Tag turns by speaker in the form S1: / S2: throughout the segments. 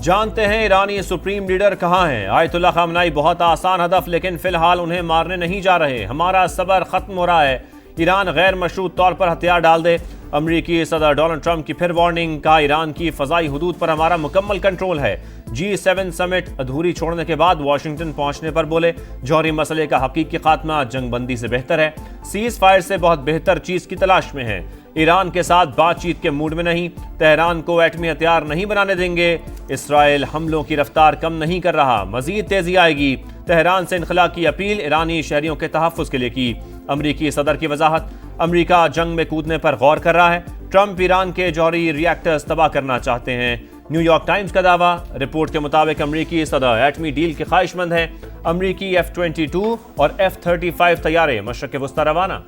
S1: جانتے ہیں ایرانی سپریم لیڈر کہاں ہیں؟ آیت اللہ خامنائی بہت آسان ہدف، لیکن فی الحال انہیں مارنے نہیں جا رہے۔ ہمارا صبر ختم ہو رہا ہے، ایران غیر مشروط طور پر ہتھیار ڈال دے۔ امریکی صدر ڈونلڈ ٹرمپ کی پھر وارننگ، کہا ایران کی فضائی حدود پر ہمارا مکمل کنٹرول ہے۔ G7 سمٹ ادھوری چھوڑنے کے بعد واشنگٹن پہنچنے پر بولے جوہری مسئلے کا حقیقی خاتمہ جنگ بندی سے بہتر ہے، سیز فائر سے بہت بہتر چیز کی تلاش میں ہے، ایران کے ساتھ بات چیت کے موڈ میں نہیں، تہران کو ایٹمی ہتھیار نہیں بنانے دیں گے، اسرائیل حملوں کی رفتار کم نہیں کر رہا، مزید تیزی آئے گی، تہران سے انخلا کی اپیل ایرانی شہریوں کے تحفظ کے لیے کی۔ امریکی صدر کی وضاحت، امریکہ جنگ میں کودنے پر غور کر رہا ہے، ٹرمپ ایران کے جوہری ری ایکٹرز تباہ کرنا چاہتے ہیں۔ نیو یارک ٹائمز کا دعویٰ، رپورٹ کے مطابق امریکی صدر ایٹمی ڈیل کے خواہش مند ہیں۔ امریکی F-22 اور F-35 طیارے مشرق وسطی روانہ۔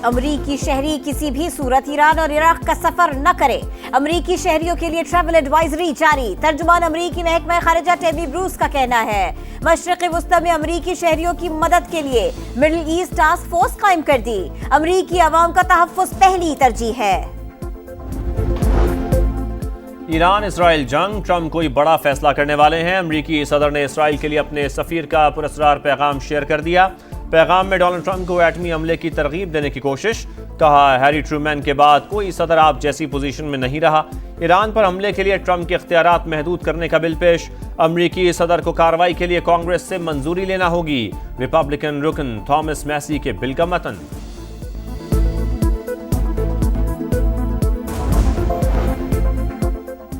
S2: امریکی شہری کسی بھی صورت ایران اور عراق کا سفر نہ کرے، امریکی شہریوں کے لیے ٹریول ایڈوائزری جاری۔ ترجمان امریکی محکمہ خارجہ ٹیبی بروس کا کہنا ہے مشرق وسطی میں امریکی شہریوں کی مدد کے لیے مڈل ایسٹ ٹاسک فورس قائم کر دی، امریکی عوام کا تحفظ پہلی ترجیح ہے۔
S1: ایران اسرائیل جنگ، ٹرمپ کوئی بڑا فیصلہ کرنے والے ہیں۔ امریکی صدر نے اسرائیل کے لیے اپنے سفیر کا پراسرار پیغام شیئر کر دیا۔ پیغام میں ڈونلڈ ٹرمپ کو ایٹمی حملے کی ترغیب دینے کی کوشش، کہا ہیری ٹرومین کے بعد کوئی صدر آپ جیسی پوزیشن میں نہیں رہا۔ ایران پر حملے کے لیے ٹرمپ کے اختیارات محدود کرنے کا بل پیش، امریکی صدر کو کارروائی کے لیے کانگریس سے منظوری لینا ہوگی، ریپبلکن رکن تھامس میسی کے بل کا متن۔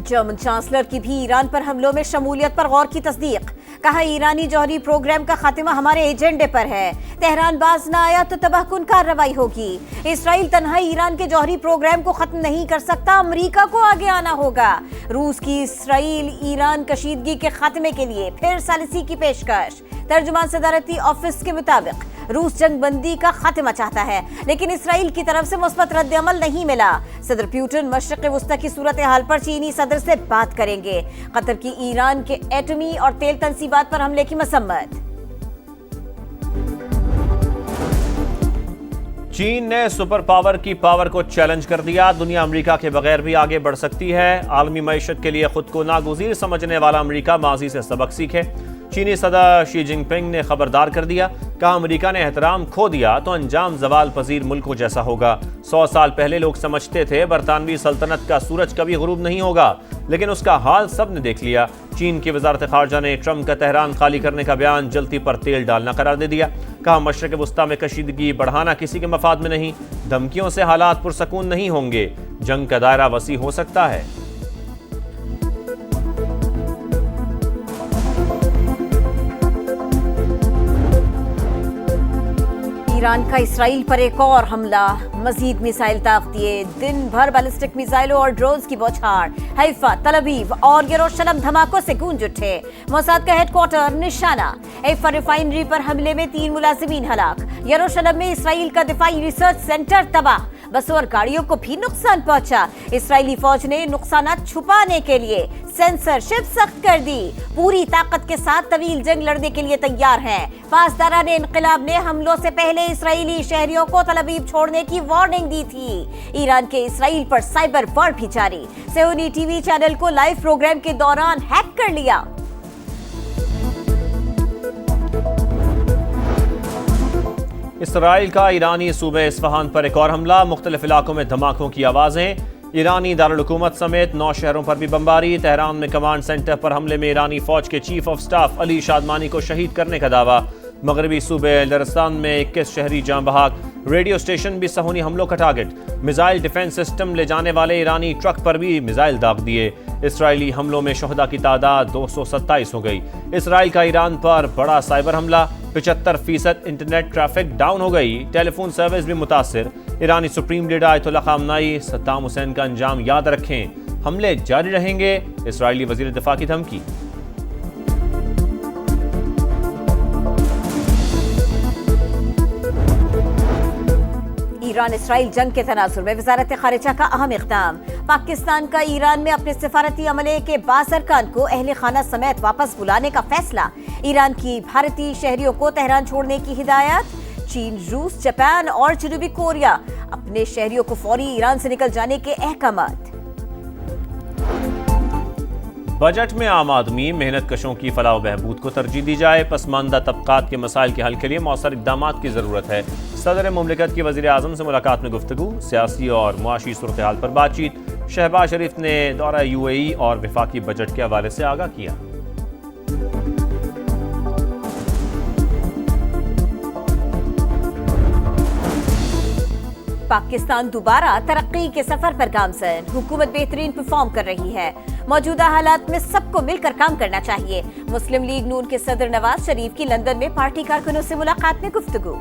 S2: جرمن چانسلر کی بھی ایران پر حملوں میں شمولیت پر غور کی تصدیق، کہا ایرانی جوہری پروگرام کا خاتمہ ہمارے ایجنڈے پر ہے، تہران باز نہ آیا تو تباہ کن کارروائی ہوگی، اسرائیل تنہائی ایران کے جوہری پروگرام کو ختم نہیں کر سکتا، امریکہ کو آگے آنا ہوگا۔ روس کی اسرائیل ایران کشیدگی کے خاتمے کے لیے پھر ثالثی کی پیشکش، ترجمان صدارتی آفس کے مطابق روس جنگ بندی کا خاتمہ چاہتا ہے، لیکن اسرائیل کی طرف سے مثبت رد عمل نہیں ملا۔ صدر پیوٹن مشرق وسطی کی صورتحال پر چینی صدر سے بات کریں گے، قطر کی ایران کے ایٹمی اور تیل تنصیبات پر حملے کی مذمت۔
S1: چین نے سپر پاور کی پاور کو چیلنج کر دیا، دنیا امریکہ کے بغیر بھی آگے بڑھ سکتی ہے، عالمی معیشت کے لیے خود کو ناگزیر سمجھنے والا امریکہ ماضی سے سبق سیکھے۔ چینی صدر شی جن پنگ نے خبردار کر دیا، کہا امریکہ نے احترام کھو دیا تو انجام زوال پذیر ملکوں جیسا ہوگا۔ 100 سال پہلے لوگ سمجھتے تھے برطانوی سلطنت کا سورج کبھی غروب نہیں ہوگا، لیکن اس کا حال سب نے دیکھ لیا۔ چین کی وزارت خارجہ نے ٹرمپ کا تہران خالی کرنے کا بیان جلتی پر تیل ڈالنا قرار دے دیا، کہا مشرق وسطی میں کشیدگی بڑھانا کسی کے مفاد میں نہیں، دھمکیوں سے حالات پرسکون نہیں ہوں گے، جنگ کا دائرہ وسیع ہو سکتا ہے۔
S2: ایران کا اسرائیل پر ایک اور حملہ، مزید میزائل داغ دیے، دن بھر بیلسٹک میزائلوں اور ڈرونز کی بوچھاڑ، حیفا، تل ابیب اور یروشلم دھماکوں سے گونج اٹھے، موساد کا ہیڈ کوارٹر نشانہ، حیفا ریفائنری پر حملے میں 3 ملازمین ہلاک، یروشلم میں اسرائیل کا دفاعی ریسرچ سینٹر تباہ، بسوں اور گاڑیوں کو بھی نقصان پہنچا، اسرائیلی فوج نے نقصانات چھپانے کے لیے سینسرشپ سخت کر دی، پوری طاقت کے ساتھ طویل جنگ لڑنے کے لیے تیار ہیں۔ پاسداران انقلاب نے حملوں سے پہلے اسرائیلی شہریوں کو تل ابیب چھوڑنے کی وارننگ دی تھی۔ ایران کے اسرائیل پر سائبر وار بھی جاری، صہیونی ٹی وی چینل کو لائیو پروگرام کے دوران ہیک کر لیا۔
S1: اسرائیل کا ایرانی صوبہ اصفہان پر ایک اور حملہ، مختلف علاقوں میں دھماکوں کی آوازیں، ایرانی دارالحکومت سمیت 9 شہروں پر بھی بمباری، تہران میں کمانڈ سینٹر پر حملے میں ایرانی فوج کے چیف آف سٹاف علی شادمانی کو شہید کرنے کا دعویٰ، مغربی صوبے لرستان میں 21 شہری جاں بحق، ریڈیو اسٹیشن بھی صہیونی حملوں کا ٹارگٹ، میزائل ڈیفنس سسٹم لے جانے والے ایرانی ٹرک پر بھی میزائل داغ دیے، اسرائیلی حملوں میں شہداء کی تعداد 227 ہو گئی، اسرائیل کا ایران پر بڑا سائبر حملہ، 75% انٹرنیٹ ٹریفک ڈاؤن ہو گئی، ٹیلی فون سروس بھی متاثر، ایرانی سپریم لیڈر آیت اللہ خامنائی صدام حسین کا انجام یاد رکھیں، حملے جاری رہیں گے، اسرائیلی وزیر دفاع کی دھمکی۔
S2: ایران اسرائیل جنگ کے تناظر میں وزارت خارجہ کا اہم اقدام۔ پاکستان کا ایران میں اپنے سفارتی عملے کے بعض ارکان کو اہل خانہ سمیت واپس بلانے کا فیصلہ۔ ایران کی بھارتی شہریوں کو تہران چھوڑنے کی ہدایت۔ چین، روس، جاپان اور جنوبی کوریا اپنے شہریوں کو فوری ایران سے نکل جانے کے احکامات۔
S1: بجٹ میں عام آدمی محنت کشوں کی فلاح و بہبود کو ترجیح دی جائے۔ پسماندہ طبقات کے مسائل کے حل کے لیے مؤثر اقدامات کی ضرورت ہے۔ صدر مملکت کی وزیر اعظم سے ملاقات میں گفتگو، سیاسی اور معاشی صورتحال پر بات چیت۔ شہباز شریف نے دورہ UAE اور وفاقی بجٹ کے حوالے سے آگاہ کیا۔
S2: پاکستان دوبارہ ترقی کے سفر پر گامزن، حکومت بہترین پرفارم کر رہی ہے۔ موجودہ حالات میں سب کو مل کر کام کرنا چاہیے۔ مسلم لیگ نون کے صدر نواز شریف کی لندن میں پارٹی کارکنوں سے ملاقات میں گفتگو۔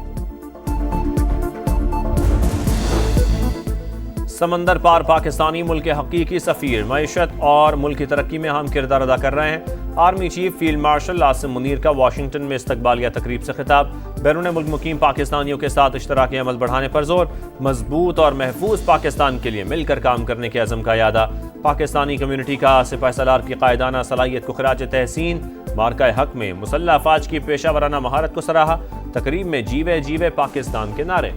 S1: سمندر پار پاکستانی ملک کے حقیقی سفیر معیشت اور ملک کی ترقی میں اہم کردار ادا کر رہے ہیں۔ Army chief field marshal Asim Munir کا واشنگٹن میں استقبالیہ تقریب سے خطاب۔ بیرون ملک مقیم پاکستانیوں کے ساتھ اشتراکی عمل بڑھانے پر زور۔ مضبوط اور محفوظ پاکستان کے لیے مل کر کام کرنے کے عزم کا اعادہ۔ پاکستانی کمیونٹی کا سپہ سالار کی قائدانہ صلاحیت کو خراج تحسین۔ مارکہ حق میں مسلح افواج کی پیشہ ورانہ مہارت کو سراہا۔ تقریب میں جیوے جیوے پاکستان کے نعرے۔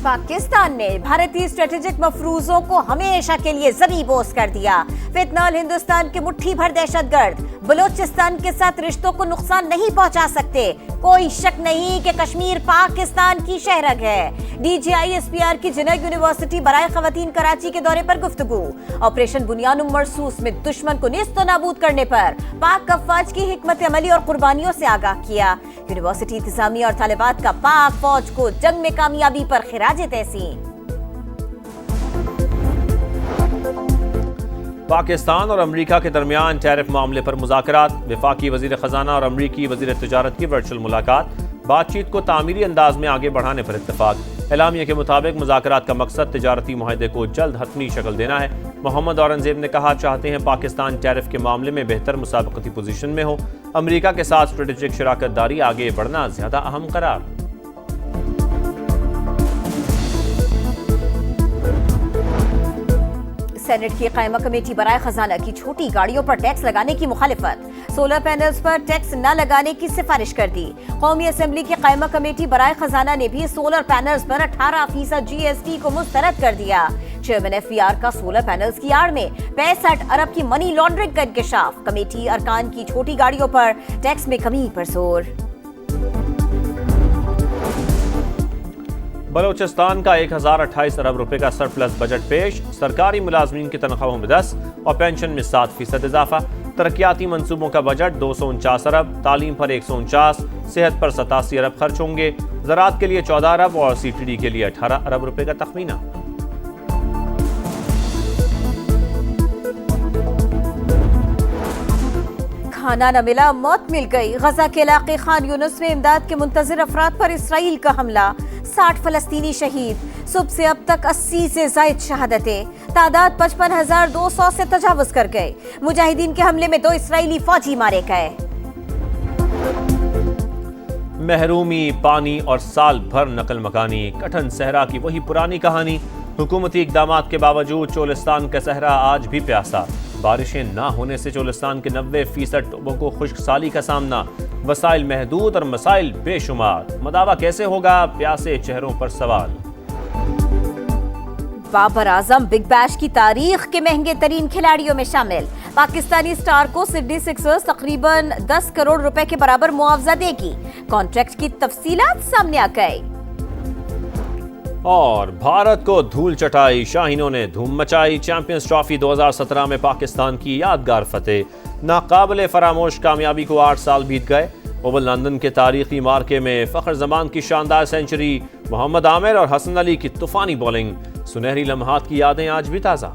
S2: پاکستان نے بھارتی اسٹریٹجک مفروضوں کو ہمیشہ کے لیے زری بوس کر دیا۔ فیتنال ہندوستان کے مٹھی بھر دہشت گرد بلوچستان کے ساتھ رشتوں کو نقصان نہیں پہنچا سکتے۔ کوئی شک نہیں کہ کشمیر پاکستان کی شہرگ ہے۔ DGISPR کی جنگ یونیورسٹی برائے خواتین کراچی کے دورے پر گفتگو۔ آپریشن بنیان مرصوص میں دشمن کو نیست و نابود کرنے پر پاک افواج کی حکمت عملی اور قربانیوں سے آگاہ کیا۔ یونیورسٹی انتظامیہ اور طالبات کا پاک فوج کو جنگ میں کامیابی پر خراج تحسین۔
S1: پاکستان اور امریکہ کے درمیان ٹیرف معاملے پر مذاکرات۔ وفاقی وزیر خزانہ اور امریکی وزیر تجارت کی ورچوئل ملاقات۔ بات چیت کو تعمیری انداز میں آگے بڑھانے پر اتفاق۔ اعلامیہ کے مطابق مذاکرات کا مقصد تجارتی معاہدے کو جلد حتمی شکل دینا ہے۔ محمد اورنگزیب نے کہا، چاہتے ہیں پاکستان ٹیرف کے معاملے میں بہتر مسابقتی پوزیشن میں ہو۔ امریکہ کے ساتھ اسٹریٹجک شراکت داری آگے بڑھنا زیادہ اہم قرار۔
S2: سینٹ کی قائمہ کمیٹی برائے خزانہ کی چھوٹی گاڑیوں پر ٹیکس لگانے کی مخالفت۔ سولر پینلز پر ٹیکس نہ لگانے کی سفارش کر دی۔ قومی اسمبلی کی قائمہ کمیٹی برائے خزانہ نے بھی سولر پینلز پر 18% GST کو مسترد کر دیا۔ چیئرمین FBR کا سولر پینلز کی آڑ میں 65 ارب کی منی لانڈرنگ کا انکشاف۔ کمیٹی ارکان کی چھوٹی گاڑیوں پر ٹیکس میں کمی پر زور۔
S1: بلوچستان کا 1028 ارب روپے کا سرپلس بجٹ پیش۔ سرکاری ملازمین کی تنخواہوں میں 10 اور پینشن میں 7% اضافہ۔ ترقیاتی منصوبوں کا بجٹ 249 ارب، تعلیم پر 149، صحت پر 87 ارب خرچ ہوں گے۔ زراعت کے لیے 14 ارب اور CTD کے لیے 18 ارب روپے کا تخمینہ۔
S2: کھانا نہ ملا، موت مل گئی۔ غزہ کے علاقے خان یونس میں امداد کے منتظر افراد پر اسرائیل کا حملہ۔ 60 فلسطینی شہید۔ صبح سے اب تک 80 سے زائد شہادتیں۔ تعداد 55,200 سے تجاوز کر گئے۔ مجاہدین کے حملے میں 2 اسرائیلی فوجی مارے گئے۔
S1: محرومی، پانی اور سال بھر نقل مکانی، کٹھن صحرا کی وہی پرانی کہانی۔ حکومتی اقدامات کے باوجود چولستان کا صحرا آج بھی پیاسا۔ بارشیں نہ ہونے سے چولستان کے 90% ٹوبوں کو خشک سالی کا سامنا۔ وسائل محدود اور مسائل بے شمار۔ مداوع کیسے ہوگا؟ پیاسے چہروں پر سوال۔
S2: بابر اعظم بگ بیش کی تاریخ کے مہنگے ترین کھلاڑیوں میں شامل۔ پاکستانی سٹار کو سڈنی سکسرز تقریباً 10 کروڑ روپے کے برابر معاوضہ دے گی۔ کانٹریکٹ کی تفصیلات سامنے آ گئی۔
S1: اور بھارت کو دھول چٹائی، شاہینوں نے دھوم مچائی۔ چیمپئنز ٹرافی 2017 میں پاکستان کی یادگار فتح۔ ناقابل فراموش کامیابی کو 8 سال بیت گئے۔ اوول لندن کے تاریخی مارکے میں فخر زمان کی شاندار سینچری، محمد عامر اور حسن علی کی طوفانی بولنگ، سنہری لمحات کی یادیں آج بھی تازہ۔